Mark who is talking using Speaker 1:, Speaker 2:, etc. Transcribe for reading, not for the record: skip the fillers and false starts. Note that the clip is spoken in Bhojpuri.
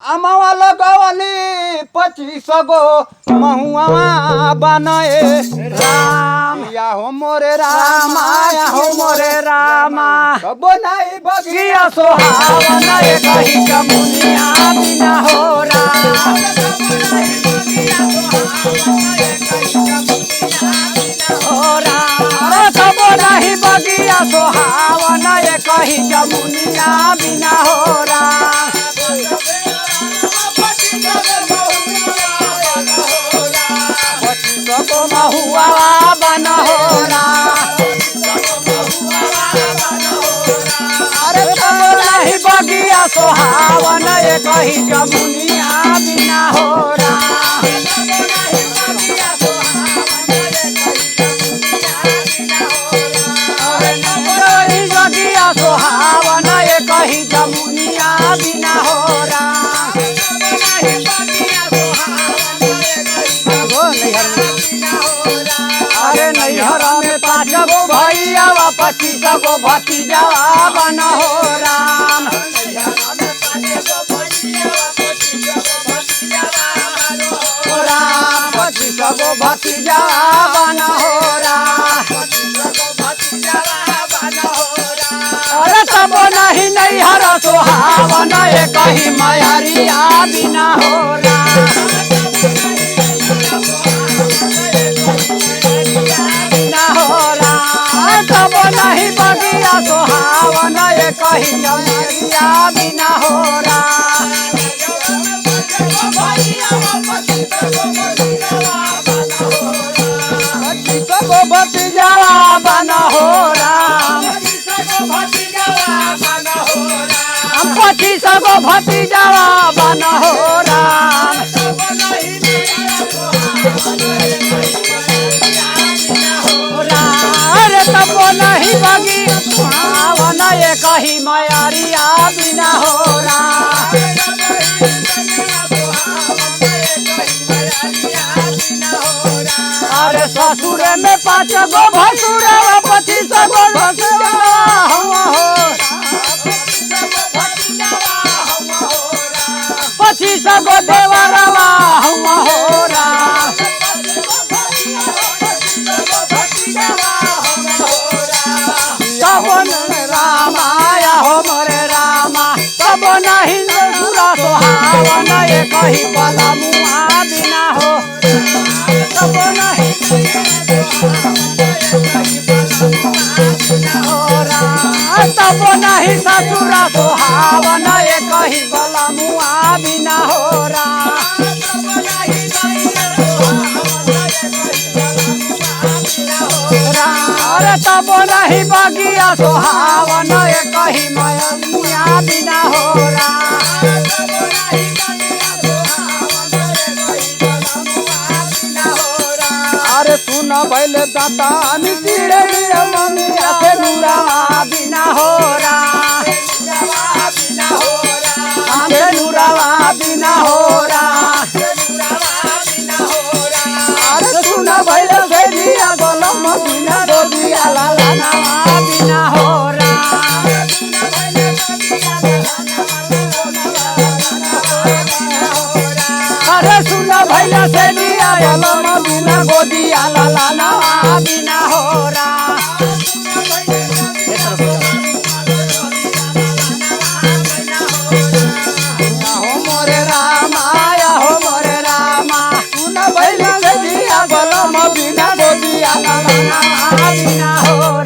Speaker 1: अमावा लगवली 25 गो महुआ बनाए राम या हो मोरे राम या हो मोरे रामा कबो नहीं बगिया सोहावन कही जमुनिया बिना हो राम कबो नहीं बगिया सोहावन कही जमुनिया बिना हो राम को महुआ बना हो अरे कबो नहीं बगिया सोहावन कही जमुनिया बिना हो बगिया सोहावन कही जमुनिया बिना हो अरे नैहर में 5 गो भैया 25 गो भतीजा बना हो राम 25 गो भतीजा बना हो राम अरे तब नहीं नैहर सोहावन कही मायरिया बिना हो राम तब नहीं बगिया सोहावन कही जमुनिया बिना हो राम 25 गो भतीजा बना हो राम 25 गो भतीजा बना हो राम तब नहीं बगी सोहावन कही मायरिया बिना हो राम अरे ससुर में 5 गो भसुर 25 गो भसुर हो 25 गो देवरवा हो राम रामाया हो मोरे रामा तब नहीं सुरा सोहावन कही बलमुआ बिना हो तब नहीं तब नहीं ससुरा सोहावन कही बलमुआ बिना हो अरे तब नहीं बगिया सोहावन कही मायरिया बिना हो अरे सुन भैल दाता चिड़े मनिया से नूरा बिना हो नूरावा बिना हो अरे सुन भैल से दिया बलम बिना दो दिया लाला बिना हो अरे सुन भैया से दिया बलम बिना गोदिया लाला बिना हो मोरे रामा या हो मोरे रामा सुन भैया से दिया बलम बिना गोदिया लाला बिना हो